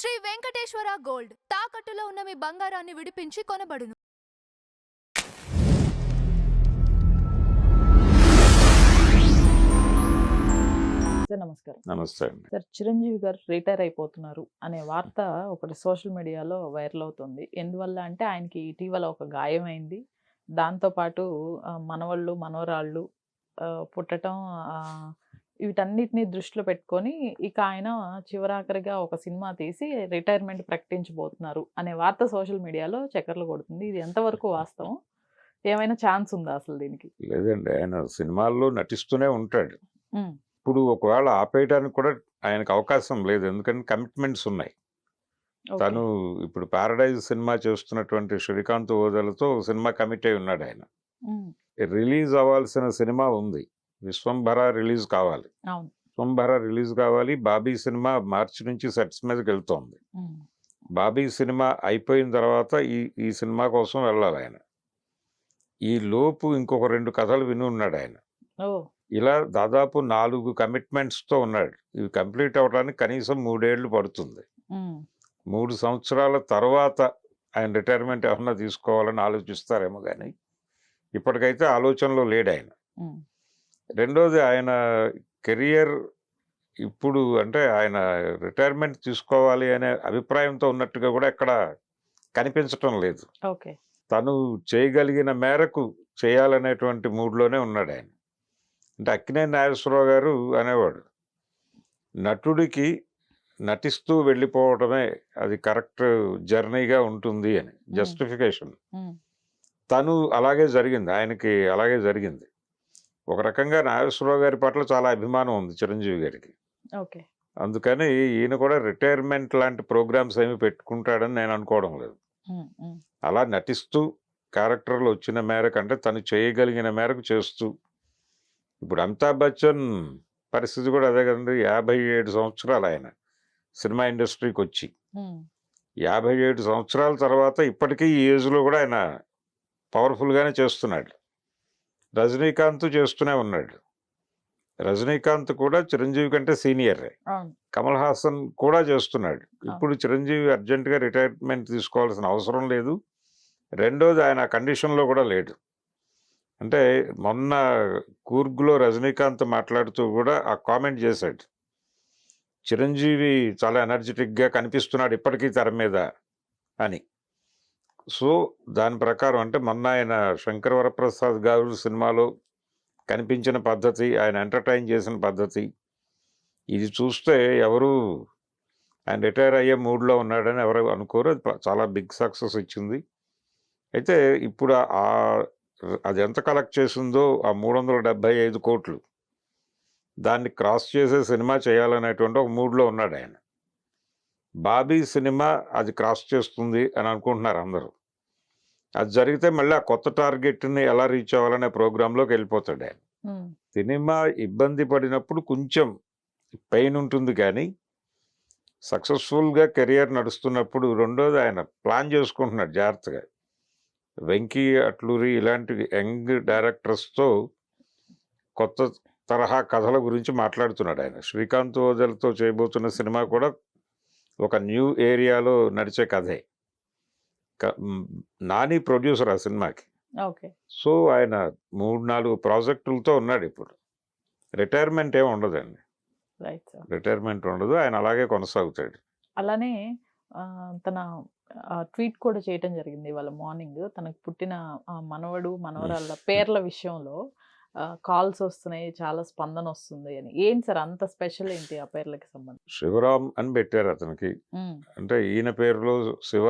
Shri Venkateswara gold తాకట్టులో ఉన్న మీ బంగారాన్ని విడిపించి కొనబడును. సార్ నమస్కారం. నమస్తే అండి. సార్ చిరంజీవి గారు రిటైర్ అయిపోతున్నారు అనే వార్త ఒకటి సోషల్ మీడియాలో వైరల్ అవుతుంది. ఎందువల్ల అంటే ఆయనకి ఇటీవల ఒక గాయం అయింది. దాంతోపాటు మనవళ్ళు, మనవరాళ్ళు పుట్టటం వీటన్నిటిని దృష్టిలో పెట్టుకొని ఇక ఆయన చివరాఖరిగా ఒక సినిమా తీసి రిటైర్మెంట్ ప్రకటించబోతున్నారు అనే వార్త సోషల్ మీడియాలో చక్కర్లు కొడుతుంది. ఇది ఎంతవరకు వాస్తవం? ఏమైనా ఛాన్స్ ఉందా అసలు దీనికి? లేదండి, ఆయన సినిమాల్లో నటిస్తూనే ఉంటాడు. ఇప్పుడు ఒకవేళ ఆపేయడానికి కూడా ఆయనకు అవకాశం లేదు, ఎందుకంటే కమిట్మెంట్స్ ఉన్నాయి. తను ఇప్పుడు పారడైజ్ సినిమా చేస్తున్నటువంటి శ్రీకాంత్ ఓదలతో సినిమా కమిట్ అయి ఉన్నాడు ఆయన. రిలీజ్ అవ్వాల్సిన సినిమా ఉంది, విశ్వంభర రిలీజ్ కావాలి. విశ్వంభర రిలీజ్ కావాలి. బాబీ సినిమా మార్చి నుంచి సెట్స్ మీదకి వెళ్తోంది. బాబీ సినిమా అయిపోయిన తర్వాత ఈ సినిమా కోసం వెళ్ళాలి ఆయన. ఈ లోపు ఇంకొక 2 కథలు విని ఉన్నాడు ఆయన. ఇలా దాదాపు 4 కమిట్మెంట్స్తో ఉన్నాడు. ఇవి కంప్లీట్ అవ్వడానికి కనీసం 3 ఏళ్ళు పడుతుంది. 3 సంవత్సరాల తర్వాత ఆయన రిటైర్మెంట్ ఏమన్నా తీసుకోవాలని ఆలోచిస్తారేమో, కానీ ఇప్పటికైతే ఆలోచనలో లేడు ఆయన. రెండోది, ఆయన కెరియర్ ఇప్పుడు అంటే ఆయన రిటైర్మెంట్ తీసుకోవాలి అనే అభిప్రాయంతో ఉన్నట్టుగా కూడా ఎక్కడ కనిపించటం లేదు. తను చేయగలిగిన మేరకు చేయాలనేటువంటి మూడ్లోనే ఉన్నాడు ఆయన. అంటే అక్కినేని నాగేశ్వరరావు గారు అనేవాడు, నటుడికి నటిస్తూ వెళ్ళిపోవటమే అది కరెక్ట్ జర్నీగా ఉంటుంది అని, జస్టిఫికేషన్. తను అలాగే జరిగింది, ఆయనకి అలాగే జరిగింది. ఒక రకంగా నాగేశ్వరరావు గారి పట్ల చాలా అభిమానం ఉంది చిరంజీవి గారికి. అందుకని ఈయన కూడా రిటైర్మెంట్ లాంటి ప్రోగ్రామ్స్ ఏమి పెట్టుకుంటాడని నేను అనుకోవడం లేదు. అలా నటిస్తూ క్యారెక్టర్లు వచ్చిన మేరకు, అంటే తను చేయగలిగిన మేరకు చేస్తూ. ఇప్పుడు అమితాబ్ బచ్చన్ పరిస్థితి కూడా అదే కదండి. 57 సంవత్సరాలు ఆయన సినిమా ఇండస్ట్రీకి వచ్చి, 57 సంవత్సరాల తర్వాత ఇప్పటికీ ఈ ఏజ్లో కూడా ఆయన పవర్ఫుల్గానే చేస్తున్నాడు. రజనీకాంత్ చేస్తూనే ఉన్నాడు. రజనీకాంత్ కూడా చిరంజీవి కంటే సీనియర్. కమల్ హాసన్ కూడా చేస్తున్నాడు. ఇప్పుడు చిరంజీవి అర్జెంటుగా రిటైర్మెంట్ తీసుకోవాల్సిన అవసరం లేదు. రెండోది, ఆయన కండిషన్లో కూడా లేడు. అంటే మొన్న కూర్గ్లో రజనీకాంత్ మాట్లాడుతూ కూడా ఆ కామెంట్ చేశాడు, చిరంజీవి చాలా ఎనర్జెటిక్గా కనిపిస్తున్నాడు ఇప్పటికీ తెర మీద అని. సో దాని ప్రకారం అంటే మొన్న ఆయన శంకర్ వరప్రసాద్ గారు సినిమాలో కనిపించిన పద్ధతి, ఆయన ఎంటర్టైన్ చేసిన పద్ధతి, ఇది చూస్తే ఎవరు ఆయన రిటైర్ అయ్యే మూడ్లో ఉన్నాడని ఎవరు అనుకోరు. అది చాలా బిగ్ సక్సెస్ ఇచ్చింది. అయితే ఇప్పుడు అది ఎంత కలెక్ట్ చేసిందో, ఆ 375 కోట్లు, దాన్ని క్రాస్ చేసే సినిమా చేయాలనేటువంటి ఒక మూడ్లో ఉన్నాడు ఆయన. బాబీ సినిమా అది క్రాస్ చేస్తుంది అని అనుకుంటున్నారు అందరూ. అది జరిగితే మళ్ళీ ఆ కొత్త టార్గెట్ని ఎలా రీచ్ అవ్వాలనే ప్రోగ్రాంలోకి వెళ్ళిపోతాడు ఆయన. సినిమా ఇబ్బంది పడినప్పుడు కొంచెం పెయిన్ ఉంటుంది, కానీ సక్సెస్ఫుల్గా కెరియర్ నడుస్తున్నప్పుడు రెండోది ఆయన ప్లాన్ చేసుకుంటున్నాడు జాగ్రత్తగా. వెంకీ అట్లూరి ఇలాంటి యంగ్ డైరెక్టర్స్తో కొత్త తరహా కథల గురించి మాట్లాడుతున్నాడు ఆయన. శ్రీకాంత్ ఓజల్తో చేయబోతున్న సినిమా కూడా ఒక న్యూ ఏరియాలో నడిచే కథే. నాని ప్రొడ్యూసర్ ఆ సినిమాకి. సో ఆయన 3-4 ప్రాజెక్టులతో ఉన్నాడు ఇప్పుడు. రిటైర్మెంట్ ఏమి ఉండదండి, రిటైర్మెంట్ ఉండదు. ఆయన అలాగే కొనసాగుతాడు. అలానే తన ట్వీట్ కూడా చేయటం జరిగింది ఇవాళ మార్నింగ్. తనకు పుట్టిన మనవడు మనవరాళ్ళ పేర్ల విషయంలో కాల్స్ వస్తున్నాయి, చాలా స్పందన వస్తుంది అని. ఏంటి సార్ అంత స్పెషల్ ఏంటి ఆ పేర్లకి సంబంధించి? శివరామ్ అని పెట్టారు అతనికి. అంటే ఈయన పేరులో శివ,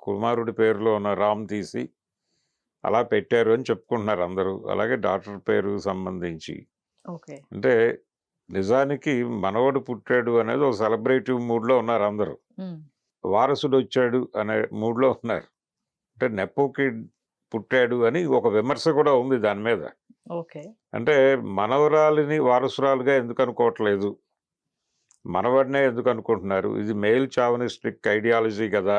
కుమారుడి పేరులో ఉన్న రామ్ తీసి అలా పెట్టారు అని చెప్పుకుంటున్నారు అందరూ. అలాగే డాక్టర్ పేరు సంబంధించి. అంటే నిజానికి మనవడు పుట్టాడు అనేది ఒక సెలబ్రేటివ్ మూడ్లో ఉన్నారు అందరూ. వారసుడు వచ్చాడు అనే మూడ్లో ఉన్నారు. అంటే నెపోకి పుట్టాడు అని ఒక విమర్శ కూడా ఉంది దాని మీద. అంటే మనవరాలిని వారసురాలుగా ఎందుకు అనుకోవట్లేదు, మనవడినే ఎందుకు అనుకుంటున్నారు? ఇది మెయిల్ చావనిస్టిక్ ఐడియాలజీ కదా,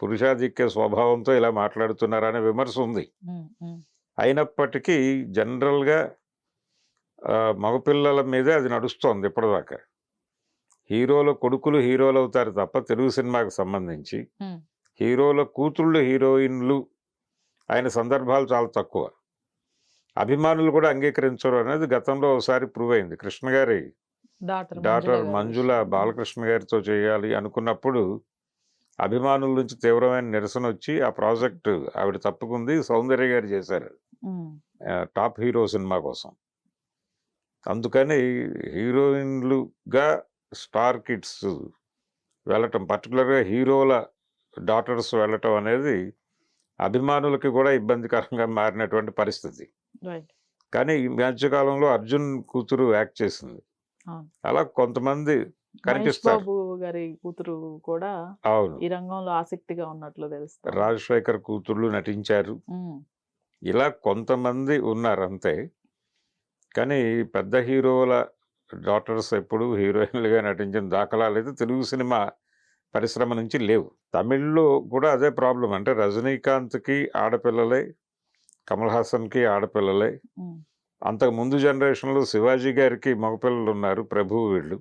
పురుషాధిక్య స్వభావంతో ఇలా మాట్లాడుతున్నారనే విమర్శ ఉంది. అయినప్పటికీ జనరల్గా మగపిల్లల మీదే అది నడుస్తోంది ఇప్పటిదాకా. హీరోల కొడుకులు హీరోలు అవుతారు తప్ప తెలుగు సినిమాకి సంబంధించి ఉమ్, హీరోల కూతుళ్ళు హీరోయిన్లు అయిన సందర్భాలు చాలా తక్కువ. అభిమానులు కూడా అంగీకరించరు అనేది గతంలో ఒకసారి ప్రూవ్ అయింది. కృష్ణ గారి డాక్టర్ డాక్టర్ మంజుల బాలకృష్ణ గారితో చేయాలి అనుకున్నప్పుడు అభిమానుల నుంచి తీవ్రమైన నిరసన వచ్చి ఆ ప్రాజెక్టు ఆవిడ తప్పుకుంది. సౌందర్య గారు చేశారు టాప్ హీరో సినిమా కోసం. అందుకని హీరోయిన్లుగా స్టార్ కిడ్స్ వెళ్ళటం, పర్టికులర్గా హీరోల డాటర్స్ వెళ్ళటం అనేది అభిమానులకి కూడా ఇబ్బందికరంగా మారినటువంటి పరిస్థితి. రైట్. కానీ ఈ మధ్యకాలంలో అర్జున్ కూతురు యాక్ట్ చేసింది. అవును. అలా కొంతమంది మహేష్ కనిపిస్తారు. బాబు గారి కూతురు కూడా అవును, ఈ రంగంలో ఆసక్తిగా ఉన్నట్లు తెలుస్తుంది. రాజశేఖర్ కూతుర్లు నటించారు. ఇలా కొంతమంది ఉన్నారు అంతే. కానీ పెద్ద హీరోల డాటర్స్ ఎప్పుడు హీరోయిన్లుగా నటించిన దాఖలాలు అయితే తెలుగు సినిమా పరిశ్రమ నుంచి లేవు. తమిళ్లో కూడా అదే ప్రాబ్లం. అంటే రజనీకాంత్కి ఆడపిల్లలే, కమల్ హాసన్కి ఆడపిల్లలే. అంతకు ముందు జనరేషన్లో శివాజీ గారికి మగపిల్లలు ఉన్నారు, ప్రభు వీళ్ళు,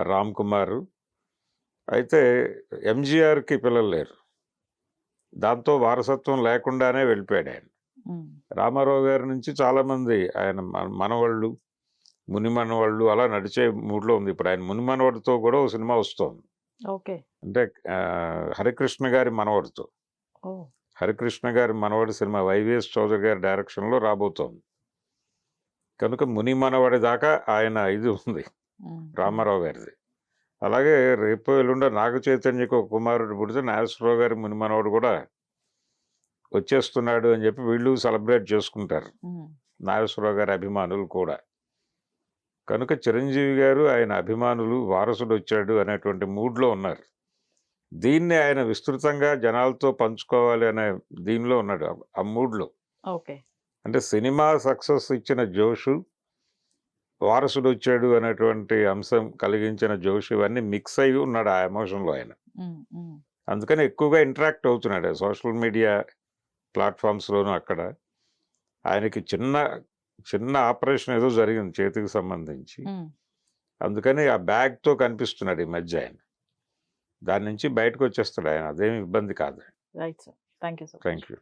రామ్ కుమార్. అయితే ఎంజీఆర్కి పిల్లలు లేరు. దాంతో వారసత్వం లేకుండానే వెళ్ళిపోయాడు ఆయన. రామారావు గారి నుంచి చాలామంది ఆయన మనవాళ్ళు, ముని మనవాళ్ళు అలా నడిచే మూడ్లో ఉంది. ఇప్పుడు ఆయన ముని మనవాడితో కూడా ఒక సినిమా వస్తుంది. ఓకే. అంటే హరికృష్ణ గారి మనవాడితో. హరికృష్ణ గారి మనవాడి సినిమా వైవిఎస్ చౌదరి గారి డైరెక్షన్లో రాబోతోంది. కనుక ముని మనవాడి దాకా ఆయన ఇది ఉంది రామారావు గారిది. అలాగే రేపు ఎల్లుండ నాగ చైతన్యకి ఒక కుమారుడు పుడితే నాగేశ్వరరావు గారి ముని మనవాడు కూడా వచ్చేస్తున్నాడు అని చెప్పి వీళ్ళు సెలబ్రేట్ చేసుకుంటారు, నాగేశ్వరరావు గారి అభిమానులు కూడా. కనుక చిరంజీవి గారు ఆయన అభిమానులు వారసుడు వచ్చాడు అనేటువంటి మూడ్లో ఉన్నారు. దీన్ని ఆయన విస్తృతంగా జనాలతో పంచుకోవాలి అనే దీనిలో ఉన్నాడు, ఆ మూడ్లో. ఓకే. అంటే సినిమా సక్సెస్ ఇచ్చిన జోషు, వారసుడు వచ్చాడు అనేటువంటి అంశం కలిగించిన జోషు, ఇవన్నీ మిక్స్ అయ్యి ఉన్నాడు ఆ ఎమోషన్లో ఆయన. అందుకని ఎక్కువగా ఇంటరాక్ట్ అవుతున్నాడు సోషల్ మీడియా ప్లాట్ఫామ్స్లోనూ. అక్కడ ఆయనకి చిన్న ఆపరేషన్ ఏదో జరిగింది చేతికి సంబంధించి. అందుకని ఆ బ్యాగ్తో కనిపిస్తున్నాడు ఈ మధ్య ఆయన. దాని నుంచి బయటకు వచ్చేస్తాడు ఆయన, అదేమి ఇబ్బంది కాదు. Right sir. Thank you. Thank you.